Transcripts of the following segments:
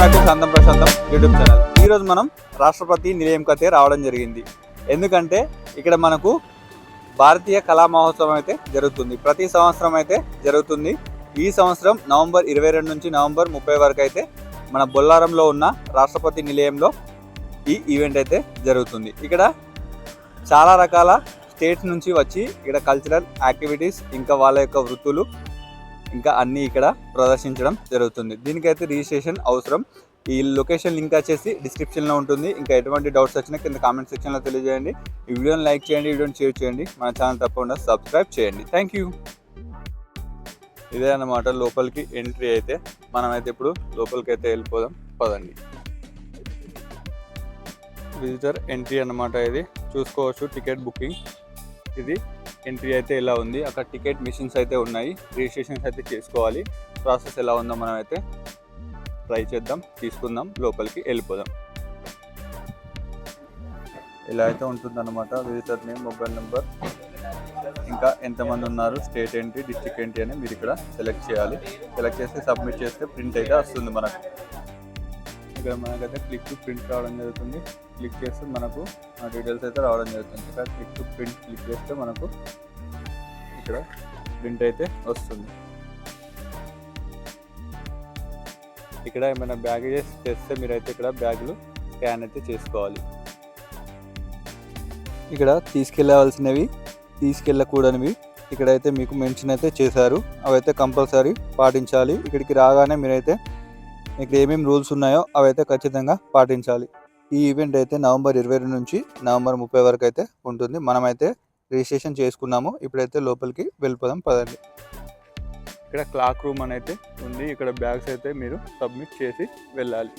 Back to శాంతం ప్రశాంతం YouTube channel. ఈరోజు మనం రాష్ట్రపతి నిలయంకి అయితే రావడం జరిగింది. ఎందుకంటే ఇక్కడ మనకు భారతీయ కళా మహోత్సవం అయితే జరుగుతుంది. ప్రతి సంవత్సరం అయితే జరుగుతుంది. ఈ సంవత్సరం నవంబర్ 22 నుంచి నవంబర్ 30 వరకు అయితే మన బొల్లారంలో ఉన్న రాష్ట్రపతి నిలయంలో ఈ ఈవెంట్ అయితే జరుగుతుంది. ఇక్కడ చాలా రకాల స్టేట్స్ నుంచి వచ్చి ఇక్కడ కల్చరల్ యాక్టివిటీస్ ఇంకా వాళ్ళ యొక్క వృత్తులు ఇంకా అన్నీ ఇక్కడ ప్రదర్శించడం జరుగుతుంది. దీనికైతే రిజిస్ట్రేషన్ అవసరం. ఈ లొకేషన్ లింక్ వచ్చేసి డిస్క్రిప్షన్లో ఉంటుంది. ఇంకా ఎటువంటి డౌట్స్ వచ్చినా కింద కామెంట్ సెక్షన్లో తెలియజేయండి. ఈ వీడియోని లైక్ చేయండి, వీడియోని షేర్ చేయండి, మన ఛానల్ తప్పకుండా సబ్స్క్రైబ్ చేయండి. Thank you. ఇదే అన్నమాట లోపలికి ఎంట్రీ అయితే. మనమైతే ఇప్పుడు లోపలికి అయితే వెళ్ళిపోదాం పదండి. విజిటర్ ఎంట్రీ అన్నమాట. ఇది చూసుకోవచ్చు టికెట్ బుకింగ్. ఇది ఎంట్రీ అయితే ఎలా ఉంది. అక్కడ టికెట్ మిషన్స్ అయితే ఉన్నాయి. రిజిస్ట్రేషన్స్ అయితే చేసుకోవాలి. ప్రాసెస్ ఎలా ఉందో మనం అయితే ట్రై చేద్దాం, తీసుకుందాం, లోపలికి వెళ్ళిపోదాం. ఇలా అయితే ఉంటుందన్నమాట. విజిటర్ నేమ్, మొబైల్ నెంబర్, ఇంకా ఎంతమంది ఉన్నారు, స్టేట్ ఏంటి, డిస్ట్రిక్ట్ ఏంటి అని మీరు ఇక్కడ సెలెక్ట్ చేయాలి. సెలెక్ట్ చేసి సబ్మిట్ చేస్తే ప్రింట్ అయితే వస్తుంది మనకు. ఇక్కడ మనకైతే క్లిక్ టు ప్రింట్ రావడం జరుగుతుంది. క్లిక్ చేస్తే మనకు ఆ డీటెయిల్స్ అయితే రావడం జరుగుతుంది. ఇక్కడ క్లిక్ టు ప్రింట్ క్లిక్ చేస్తే మనకు ఇక్కడ ప్రింట్ అయితే వస్తుంది. ఇక్కడ ఏమైనా బ్యాగేజెస్ తెస్తే మీరైతే ఇక్కడ బ్యాగులు స్కాన్ అయితే చేసుకోవాలి. ఇక్కడ తీసుకెళ్ళవలసినవి, తీసుకెళ్ళకూడనివి ఇక్కడైతే మీకు మెన్షన్ అయితే చేశారు. అవైతే కంపల్సరీ పాటించాలి. ఇక్కడికి రాగానే మీరైతే ఇక్కడ ఏమేమి రూల్స్ ఉన్నాయో అవైతే ఖచ్చితంగా పాటించాలి. ఈ ఈవెంట్ అయితే నవంబర్ 22 నుంచి నవంబర్ 30 వరకు అయితే ఉంటుంది. మనమైతే రిజిస్ట్రేషన్ చేసుకున్నాము. ఇప్పుడైతే లోపలికి వెళ్ళిపోదాం పదండి. ఇక్కడ క్లాక్ రూమ్ అని అయితే ఉంది. ఇక్కడ బ్యాగ్స్ అయితే మీరు సబ్మిట్ చేసి వెళ్ళాలి.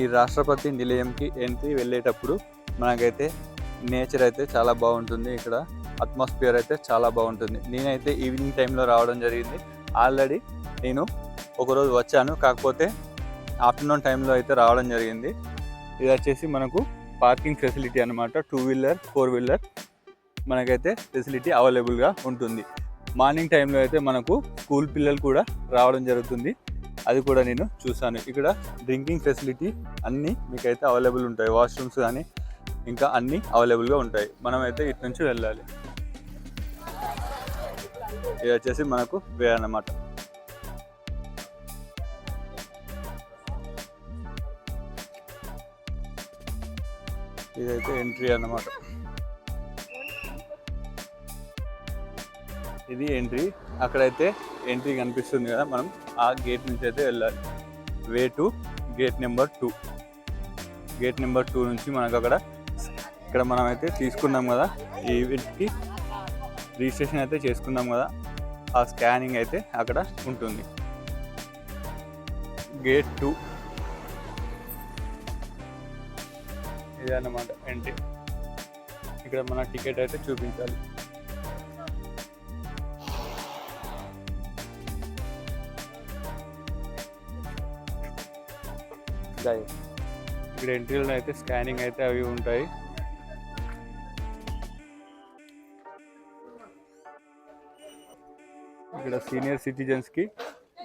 ఈ రాష్ట్రపతి నిలయంకి ఎంట్రీ వెళ్ళేటప్పుడు మనకైతే నేచర్ అయితే చాలా బాగుంటుంది. ఇక్కడ అట్మాస్ఫియర్ అయితే చాలా బాగుంటుంది. నేనైతే ఈవినింగ్ టైంలో రావడం జరిగింది. ఆల్రెడీ నేను ఒకరోజు వచ్చాను, కాకపోతే ఆఫ్టర్నూన్ టైంలో అయితే రావడం జరిగింది. ఇది వచ్చేసి మనకు పార్కింగ్ ఫెసిలిటీ అనమాట. 2 వీలర్ 4 వీలర్ మనకైతే ఫెసిలిటీ అవైలబుల్గా ఉంటుంది. మార్నింగ్ టైంలో అయితే మనకు స్కూల్ పిల్లలు కూడా రావడం జరుగుతుంది. అది కూడా నేను చూసాను. ఇక్కడ డ్రింకింగ్ ఫెసిలిటీ అన్నీ మీకైతే అవైలబుల్ ఉంటాయి. వాష్రూమ్స్ కానీ ఇంకా అన్నీ అవైలబుల్గా ఉంటాయి. మనమైతే ఇటు నుంచి వెళ్ళాలి. ఇది వచ్చేసి మనకు వే అన్నమాట. ఇదైతే ఎంట్రీ అన్నమాట. ఇది ఎంట్రీ. అక్కడైతే ఎంట్రీ కనిపిస్తుంది కదా, మనం ఆ గేట్ నుంచి అయితే వెళ్ళాలి. Way to gate number 2. Gate number 2 నుంచి మనకు ఇక్కడ మనం అయితే తీసుకున్నాం కదా, ఈ ఈవెంట్కి రిజిస్ట్రేషన్ అయితే చేసుకున్నాం కదా, ఆ స్కానింగ్ అయితే అక్కడ ఉంటుంది. గేట్ 2 ఇది అన్నమాట ఎంట్రీ. ఇక్కడ మన టికెట్ అయితే చూపించాలి. ఇక్కడ ఎంట్రీలో అయితే స్కానింగ్ అయితే అవి ఉంటాయి. ఇక్కడ సీనియర్ సిటిజన్స్కి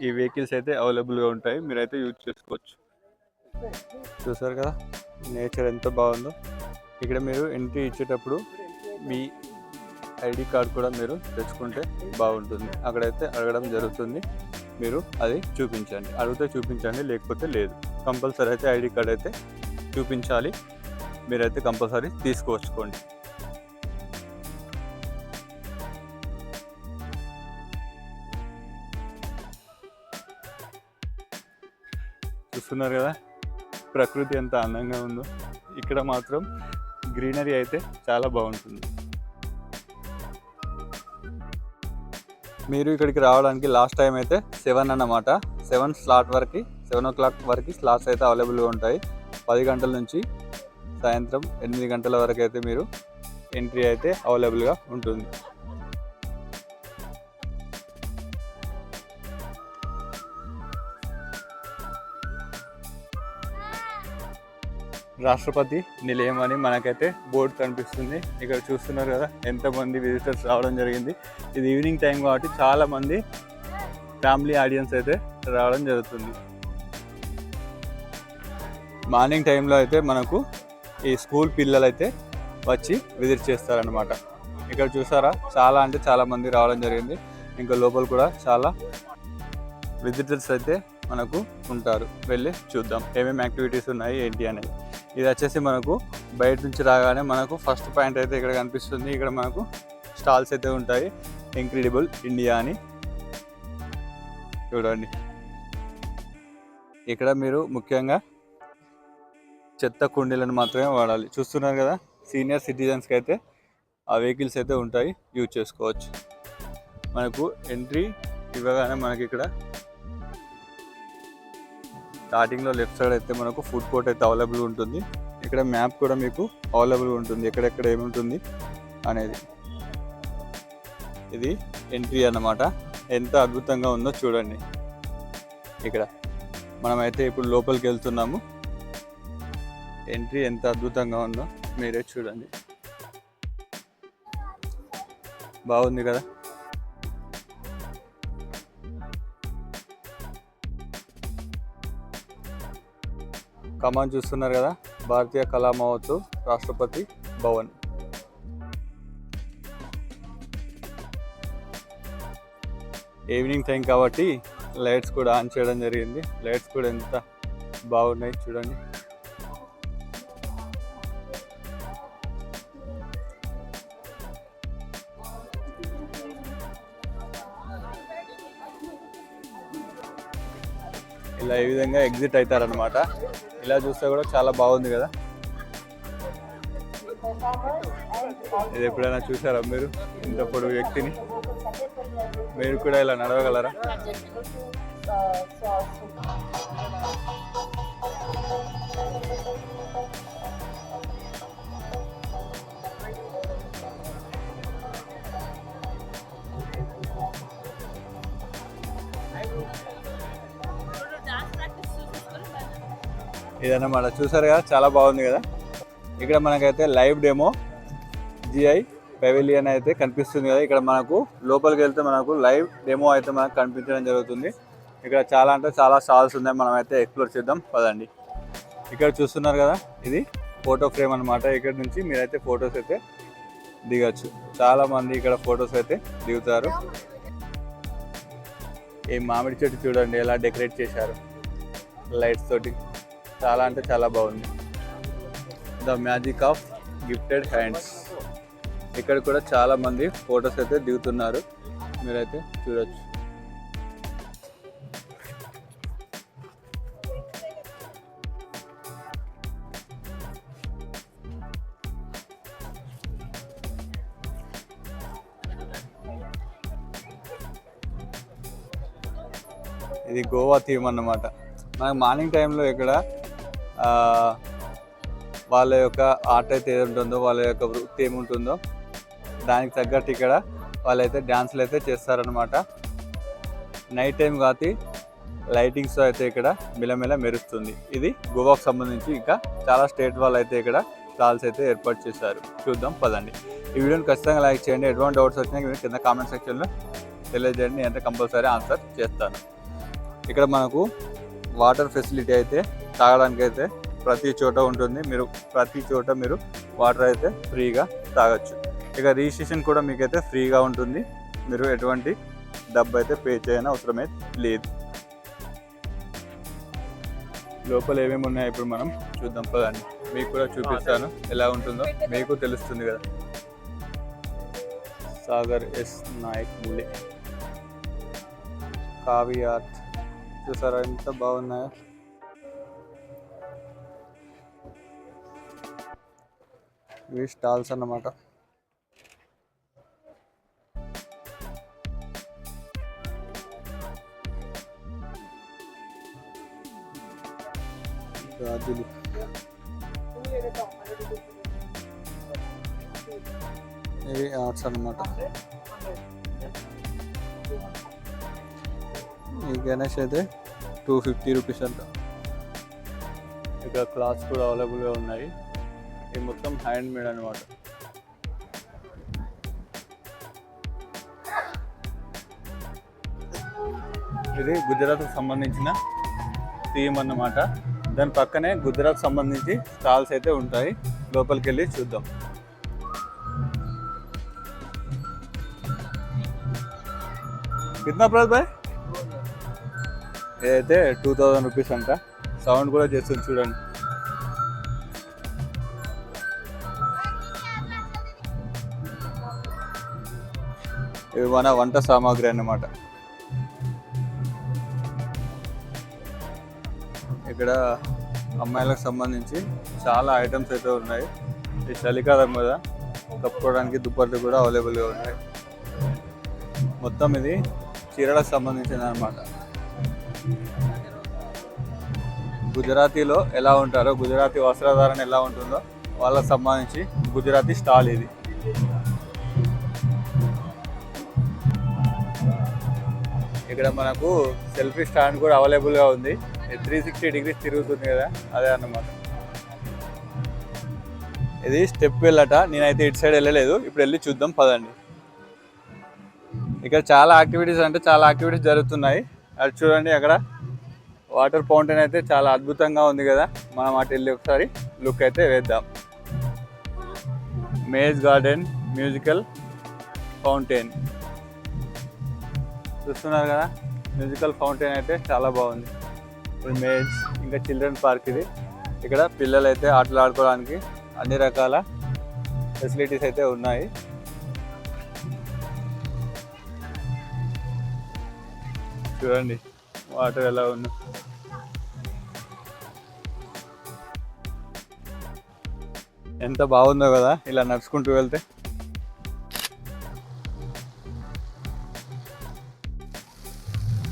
ఈ వెహికల్స్ అయితే అవైలబుల్గా ఉంటాయి. మీరైతే యూజ్ చేసుకోవచ్చు. చూసారు కదా నేచర్ ఎంత బాగుందో. ఇక్కడ మీరు ఎంట్రీ ఇచ్చేటప్పుడు మీ ఐడి కార్డ్ కూడా మీరు తెచ్చుకుంటే బాగుంటుంది. అక్కడైతే అడగడం జరుగుతుంది. మీరు అది చూపించండి. అడిగితే చూపించండి, లేకపోతే లేదు. కంపల్సరీ అయితే ఐడి కార్డ్ అయితే చూపించాలి. మీరైతే కంపల్సరీ తీసుకువచ్చుకోండి. చూస్తున్నారు కదా ప్రకృతి ఎంత అందంగా ఉందో. ఇక్కడ మాత్రం గ్రీనరీ అయితే చాలా బాగుంటుంది. మీరు ఇక్కడికి రావడానికి లాస్ట్ టైం అయితే 7 అన్నమాట. 7 స్లాట్ వరకు 7 o'clock వరకు స్లాట్స్ అయితే అవైలబుల్గా ఉంటాయి. 10 గంటల నుంచి సాయంత్రం 8 గంటల వరకు అయితే మీరు ఎంట్రీ అయితే అవైలబుల్గా ఉంటుంది. రాష్ట్రపతి నిలయం అని మనకైతే బోర్డు కనిపిస్తుంది. ఇక్కడ చూస్తున్నారు కదా ఎంతమంది విజిటర్స్ రావడం జరిగింది. ఇది ఈవినింగ్ టైం కాబట్టి చాలామంది ఫ్యామిలీ ఆడియన్స్ అయితే రావడం జరుగుతుంది. మార్నింగ్ టైంలో అయితే మనకు ఈ స్కూల్ పిల్లలు అయితే వచ్చి విజిట్ చేస్తారనమాట. ఇక్కడ చూసారా చాలా అంటే చాలా మంది రావడం జరిగింది. ఇంకా లోపల కూడా చాలా విజిటర్స్ అయితే మనకు ఉంటారు. వెళ్ళి చూద్దాం ఏమేమి యాక్టివిటీస్ ఉన్నాయి ఏంటి అనేది. ఇది వచ్చేసి మనకు బయట నుంచి రాగానే మనకు ఫస్ట్ పాయింట్ అయితే ఇక్కడ కనిపిస్తుంది. ఇక్కడ మనకు స్టాల్స్ అయితే ఉంటాయి. ఇంక్రెడిబుల్ ఇండియా అని చూడండి. ఇక్కడ మీరు ముఖ్యంగా చెత్త కుండీలను మాత్రమే వాడాలి. చూస్తున్నారు కదా, సీనియర్ సిటిజన్స్కి అయితే ఆ వెహికల్స్ అయితే ఉంటాయి, యూజ్ చేసుకోవచ్చు. మనకు ఎంట్రీ ఇవ్వగానే మనకి ఇక్కడ స్టార్టింగ్లో లెఫ్ట్ సైడ్ అయితే మనకు ఫుడ్ కోర్ట్ అయితే అవైలబుల్ ఉంటుంది. ఇక్కడ మ్యాప్ కూడా మీకు అవైలబుల్ ఉంటుంది, ఎక్కడెక్కడ ఏముంటుంది అనేది. ఇది ఎంట్రీ అన్నమాట. ఎంత అద్భుతంగా ఉందో చూడండి. ఇక్కడ మనమైతే ఇప్పుడు లోపలికి వెళ్తున్నాము. ఎంట్రీ ఎంత అద్భుతంగా ఉందో మీరే చూడండి. బాగుంది కదా. కమాన్ చూస్తున్నారు కదా, భారతీయ కళా మహోత్సవ్ రాష్ట్రపతి భవన్. ఈవినింగ్ టైం కాబట్టి లైట్స్ కూడా ఆన్ చేయడం జరిగింది. లైట్స్ కూడా ఎంత బాగున్నాయి చూడండి. ఇలా ఈ విధంగా ఎగ్జిట్ అవుతారనమాట. ఇలా చూస్తే కూడా చాలా బాగుంది కదా. ఇది ఎప్పుడైనా చూసారా మీరు ఇంత పొడుగు వ్యక్తిని? మీరు కూడా ఇలా నడవగలరా? ఇదన్నమాట. చూసారు కదా, చాలా బాగుంది కదా. ఇక్కడ మనకైతే లైవ్ డెమో జిఐ పెవిలియన్ అయితే కనిపిస్తుంది కదా. ఇక్కడ మనకు లోపలికి వెళ్తే మనకు లైవ్ డెమో అయితే మనకు కనిపించడం జరుగుతుంది. ఇక్కడ చాలా అంటే చాలా స్టాల్స్ ఉన్నాయి, మనం అయితే ఎక్స్ప్లోర్ చేద్దాం పదండి. ఇక్కడ చూస్తున్నారు కదా, ఇది ఫోటో ఫ్రేమ్ అనమాట. ఇక్కడ నుంచి మీరైతే ఫొటోస్ అయితే దిగచ్చు. చాలా మంది ఇక్కడ ఫొటోస్ అయితే దిగుతారు. ఈ మామిడి చెట్టు చూడండి ఎలా డెకరేట్ చేశారు లైట్స్ తోటి. చాలా అంటే చాలా బాగుంది. The magic of gifted hands. ఇక్కడ కూడా చాలా మంది ఫొటోస్ అయితే దిగుతున్నారు, మీరైతే చూడొచ్చు. ఇది గోవా థీమ్ అన్నమాట. మనకు మార్నింగ్ టైంలో ఇక్కడ వాళ్ళ యొక్క ఆర్ట్ అయితే ఏది ఉంటుందో, వాళ్ళ యొక్క వృత్తి ఏముంటుందో దానికి తగ్గట్టు ఇక్కడ వాళ్ళైతే డ్యాన్సులు అయితే చేస్తారనమాట. నైట్ టైం కాతి లైటింగ్స్ అయితే ఇక్కడ మిలమిల మెరుస్తుంది. ఇది గోవాకు సంబంధించి ఇంకా చాలా స్టేట్ వాళ్ళు అయితే ఇక్కడ స్టాల్స్ అయితే ఏర్పాటు చేశారు. చూద్దాం పదండి. ఈ వీడియోని ఖచ్చితంగా లైక్ చేయండి. ఎటువంటి డౌట్స్ వచ్చినా మీరు కింద కామెంట్ సెక్షన్లో తెలియజేయండి, నేనైతే కంపల్సరీ ఆన్సర్ చేస్తాను. ఇక్కడ మనకు వాటర్ ఫెసిలిటీ అయితే తాగడానికి అయితే ప్రతి చోట ఉంటుంది. మీరు ప్రతి చోట మీరు వాటర్ అయితే ఫ్రీగా తాగొచ్చు. ఇక రిజిస్ట్రేషన్ కూడా మీకైతే ఫ్రీగా ఉంటుంది. మీరు ఎటువంటి డబ్బు అయితే పే చేయని అవసరమే లేదు. లోపల ఏమేమి ఉన్నాయో ఇప్పుడు మనం చూద్దాం పదండి. మీకు కూడా చూపిస్తాను ఎలా ఉంటుందో, మీకు తెలుస్తుంది కదా. సాగర్ ఎస్ నాయక్ మూలే కావి ఆర్ట్ చూసారా ఎంత బాగున్నాయో. ఇవి స్టాల్స్ అన్నమాట. గాజులు, ఇవి ఆర్ట్స్ అన్నమాట. ఈ గణేష్ అయితే 250 రూపీస్ అంట. ఇక్కడ క్లాత్స్ కూడా అవైలబుల్గా ఉన్నాయి. ఇది మొత్తం హ్యాండ్ మేడ్ అనమాట. ఇది గుజరాత్కు సంబంధించిన థీమ్ అన్నమాట. ద దాని పక్కనే గుజరాత్ సంబంధించి స్టాల్స్ అయితే ఉంటాయి. లోపలికి వెళ్ళి చూద్దాం. కిतना ప్రైస్ బాయ్? ఇదైతే 2000 రూపీస్ అంట. సౌండ్ కూడా చేస్తుంది చూడండి. ఇవి మన వంట సామాగ్రి అన్నమాట. ఇక్కడ అమ్మాయిలకు సంబంధించి చాలా ఐటమ్స్ అయితే ఉన్నాయి. ఈ చలికాలం మీద కప్పుకోవడానికి దుప్పట్లు కూడా అవైలబుల్గా ఉన్నాయి. మొత్తం ఇది చీరలకు సంబంధించింది అనమాట. గుజరాతీలో ఎలా ఉంటారో, గుజరాతీ వస్త్రధారణ ఎలా ఉంటుందో వాళ్ళకి సంబంధించి గుజరాతీ స్టాల్ ఇది. ఇక్కడ మనకు సెల్ఫీ స్టాండ్ కూడా అవైలబుల్గా ఉంది. 360 డిగ్రీస్ తిరుగుతుంది కదా, అదే అన్నమాట. ఇది స్టెప్ వెళ్ళట. నేనైతే ఇటు సైడ్ వెళ్ళలేదు, ఇప్పుడు వెళ్ళి చూద్దాం పదండి. ఇక్కడ చాలా యాక్టివిటీస్ జరుగుతున్నాయి. అది చూడండి, అక్కడ వాటర్ ఫౌంటైన్ అయితే చాలా అద్భుతంగా ఉంది కదా. మనం అటు వెళ్ళి ఒకసారి లుక్ అయితే వేద్దాం. మేజ్ గార్డెన్ మ్యూజికల్ ఫౌంటైన్ చూస్తున్నారు కదా. మ్యూజికల్ ఫౌంటైన్ అయితే చాలా బాగుంది. ఇప్పుడు మేజ్ ఇంకా చిల్డ్రన్ పార్క్ ఇది. ఇక్కడ పిల్లలు అయితే ఆటలు ఆడుకోవడానికి అన్ని రకాల ఫెసిలిటీస్ అయితే ఉన్నాయి. చూడండి వాటర్ ఎలా ఉంది. ఎంత బాగుందో కదా ఇలా నడుచుకుంటూ వెళ్తే.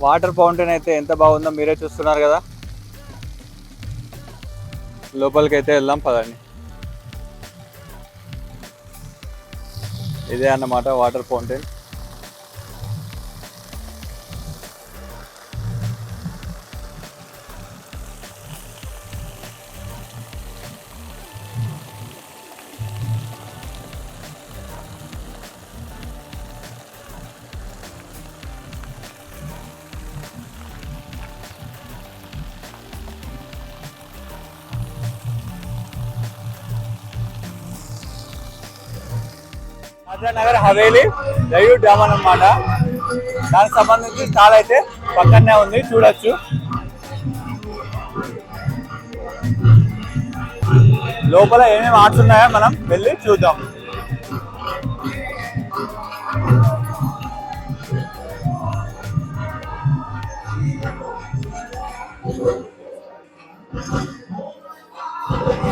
వాటర్ ఫౌంటైన్ అయితే ఎంత బాగుందో మీరే చూస్తున్నారు కదా. లోపలికి అయితే వెళ్దాం పదండి. ఇదే అన్నమాట water fountain. Nagar Haveli dive dam అన్నమాట. దానికి సంబంధించి స్టాల్ అయితే పక్కనే ఉంది, చూడొచ్చు. లోపల ఏమేమి ఆర్ట్స్ ఉన్నాయో మనం వెళ్ళి చూద్దాం.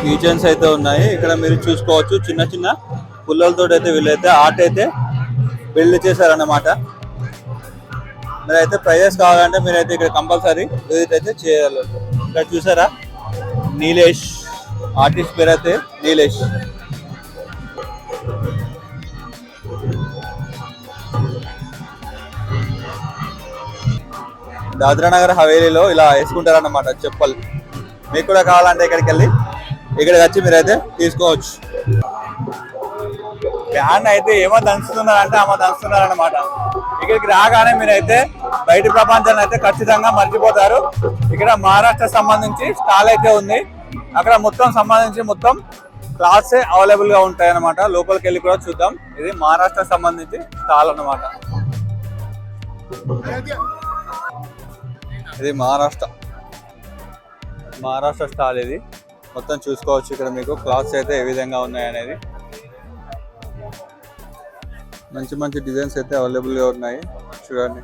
కిచెన్స్ అయితే ఉన్నాయి. ఇక్కడ మీరు చూసుకోవచ్చు, చిన్న చిన్న పుల్లలతో అయితే వీళ్ళైతే ఆర్ట్ అయితే బిల్డ్ చేశారన్నమాట. మీరైతే ప్రైజెస్ కావాలంటే మీరైతే ఇక్కడ కంపల్సరీ విజిట్ అయితే చేయాలి. ఇక్కడ చూసారా, నీలేష్ ఆర్టిస్ట్ పేరు అయితే నీలేష్. దాద్రా నగర్ హవేలీలో ఇలా వేసుకుంటారన్నమాట చెప్పలు. మీకు కూడా కావాలంటే ఇక్కడికి వచ్చి మీరైతే తీసుకోవచ్చు. ఫ్యాన్ అయితే ఏమో దంచుతున్నారంటే అమ్మ దంచుతున్నారన్నమాట. ఇక్కడికి రాగానే మీరైతే బయట ప్రపంచాన్ని అయితే ఖచ్చితంగా మర్చిపోతారు. ఇక్కడ మహారాష్ట్ర సంబంధించి స్టాల్ అయితే ఉంది. అక్కడ మొత్తం క్లాత్సే అవైలబుల్ గా ఉంటాయి అన్నమాట. లోపలికి వెళ్ళి కూడా చూద్దాం. ఇది మహారాష్ట్ర సంబంధించి స్టాల్ అన్నమాట. ఇది మహారాష్ట్ర స్టాల్. ఇది మొత్తం చూసుకోవచ్చు. ఇక్కడ మీకు క్లాత్స్ అయితే ఏ విధంగా ఉన్నాయి అనేది. మంచి డిజైన్స్ అయితే అవైలబుల్గా ఉన్నాయి, చూడండి.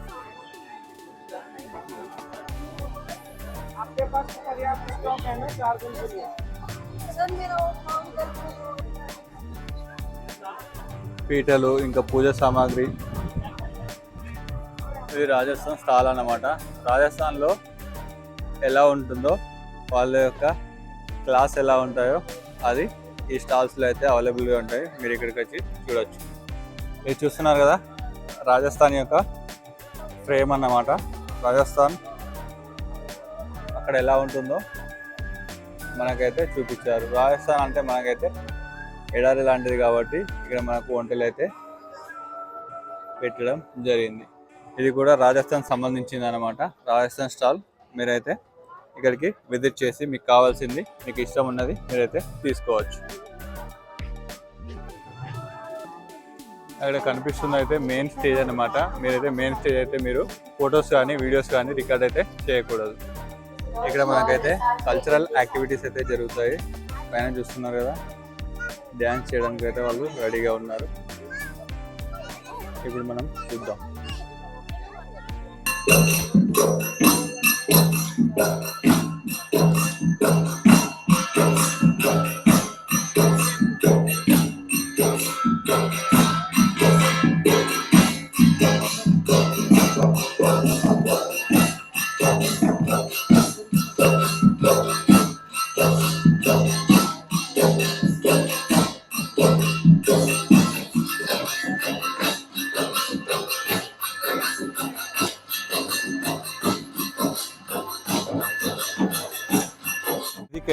పీటలు ఇంకా పూజ సామాగ్రి. ఇది రాజస్థాన్ స్టాల్ అన్నమాట. రాజస్థాన్లో ఎలా ఉంటుందో వాళ్ళ యొక్క క్లాస్ ఎలా ఉంటాయో అది ఈ స్టాల్స్లో అయితే అవైలబుల్గా ఉంటాయి. మీరు ఇక్కడికి వచ్చి చూడొచ్చు. ఇది చూస్తున్నారు కదా, రాజస్థాన్ యొక్క ఫ్రేమ్ అన్నమాట. రాజస్థాన్ అక్కడ ఎలా ఉంటుందో మనకైతే చూపించారు. రాజస్థాన్ అంటే మనకైతే ఎడారి లాంటిది కాబట్టి ఇక్కడ మనకు వంటలు అయితే పెట్టడం జరిగింది. ఇది కూడా రాజస్థాన్ సంబంధించింది అన్నమాట. రాజస్థాన్ స్టాల్ మీరైతే ఇక్కడికి విజిట్ చేసి మీకు కావాల్సింది, మీకు ఇష్టం ఉన్నది మీరైతే తీసుకోవచ్చు. అక్కడ కనిపిస్తుంది అయితే మెయిన్ స్టేజ్ అనమాట. మీరైతే మెయిన్ స్టేజ్ అయితే మీరు ఫొటోస్ కానీ వీడియోస్ కానీ రికార్డ్ అయితే చేయకూడదు. ఇక్కడ మనకైతే కల్చరల్ యాక్టివిటీస్ అయితే జరుగుతాయి. పైన చూస్తున్నారు కదా, డ్యాన్స్ చేయడానికి అయితే వాళ్ళు రెడీగా ఉన్నారు. ఇప్పుడు మనం చూద్దాం.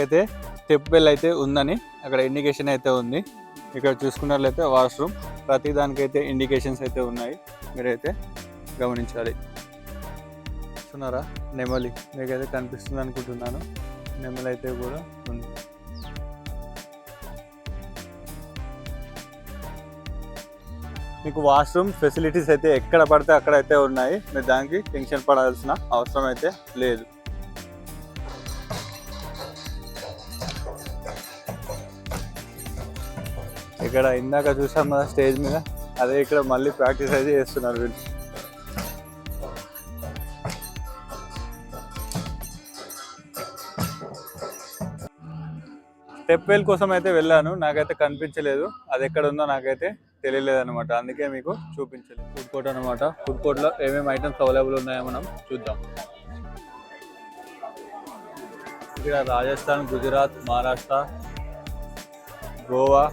అయితే స్టెప్ వెల్ అయితే ఉందని అక్కడ ఇండికేషన్ అయితే ఉంది. ఇక్కడ చూసుకున్నట్లయితే వాష్రూమ్, ప్రతి దానికైతే ఇండికేషన్స్ అయితే ఉన్నాయి, మీరైతే గమనించాలి. చూస్తున్నారా నెమలి, మీకైతే కనిపిస్తుంది అనుకుంటున్నాను. నెమలి అయితే కూడా ఉంది. మీకు వాష్రూమ్ ఫెసిలిటీస్ అయితే ఎక్కడ పడితే అక్కడైతే ఉన్నాయి. మీరు దానికి టెన్షన్ పడాల్సిన అవసరం అయితే లేదు. ఇక్కడ ఇందాక చూసాం కదా స్టేజ్ మీద, అదే ఇక్కడ మళ్ళీ ప్రాక్టీస్ అయితే చేస్తున్నారు వీళ్ళు. స్టెప్ వెల్ కోసం అయితే వెళ్ళాను, నాకైతే కనిపించలేదు. అది ఎక్కడ ఉందో నాకైతే తెలియలేదు అనమాట, అందుకే మీకు చూపించలేదు. ఫుడ్ కోర్ట్ అనమాట. ఫుడ్ కోర్ట్లో ఏమేమి ఐటమ్స్ అవైలబుల్ ఉన్నాయో మనం చూద్దాం. ఇక్కడ రాజస్థాన్, గుజరాత్, మహారాష్ట్ర, గోవా,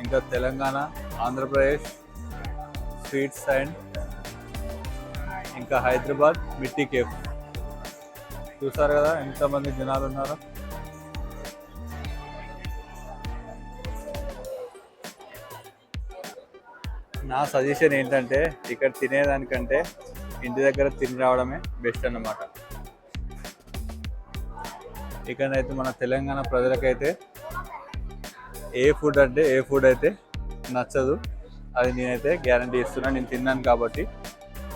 ఇంకా తెలంగాణ, ఆంధ్రప్రదేశ్ స్వీట్స్ అండ్ ఇంకా హైదరాబాద్ మిట్టి కేఫ్. చూసారు కదా ఎంతమంది జనాలు ఉన్నారో. నా సజెషన్ ఏంటంటే ఇక్కడ తినేదానికంటే ఇంటి దగ్గర తిని రావడమే బెస్ట్ అన్నమాట. ఇక్కడైతే మన తెలంగాణ ప్రజలకైతే ఏ ఫుడ్ అంటే ఏ ఫుడ్ అయితే నచ్చదు, అది నేనైతే గ్యారంటీ ఇస్తున్నాను. నేను తిన్నాను కాబట్టి.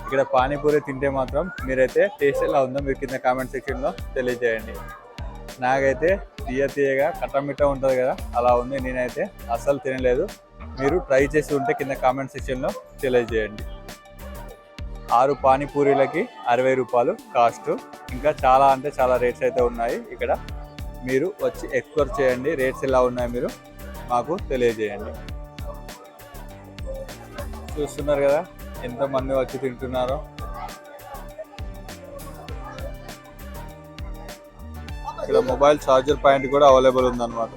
ఇక్కడ పానీపూరి తింటే మాత్రం మీరైతే టేస్ట్ ఎలా ఉందో మీరు కింద కామెంట్ సెక్షన్లో తెలియజేయండి. నాకైతే తీయగా కట్టమిట్ట ఉంటుంది కదా, అలా ఉంది. నేనైతే అస్సలు తినలేదు. మీరు ట్రై చేసి ఉంటే కింద కామెంట్ సెక్షన్లో తెలియజేయండి. 6 పానీపూరీలకి 60 రూపాయలు కాస్ట్. ఇంకా చాలా అంటే చాలా రేట్స్ అయితే ఉన్నాయి ఇక్కడ. మీరు వచ్చి ఎక్స్ప్లోర్ చేయండి, రేట్స్ ఎలా ఉన్నాయి మీరు మాకు తెలియజేయండి. చూస్తున్నారు కదా ఎంతమంది వచ్చి తింటున్నారో. ఇక్కడ మొబైల్ ఛార్జర్ పాయింట్ కూడా అవైలబుల్ ఉందన్నమాట.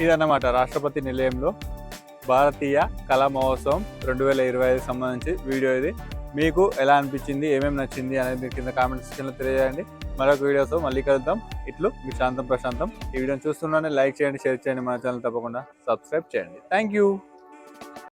ఇదన్నమాట రాష్ట్రపతి నిలయంలో భారతీయ కళా మహోత్సవం 2025 సంబంధించి వీడియో ఇది. మీకు ఎలా అనిపించింది, ఏమేమి నచ్చింది అనేది మీరు కింద కామెంట్ సెక్షన్లో తెలియజేయండి. మరొక వీడియోతో మళ్ళీ కలుద్దాం. ఇట్లు మీ శాంతం ప్రశాంతం. ఈ వీడియోని చూస్తున్నానే లైక్ చేయండి, షేర్ చేయండి, మన ఛానల్ తప్పకుండా సబ్స్క్రైబ్ చేయండి. Thank you.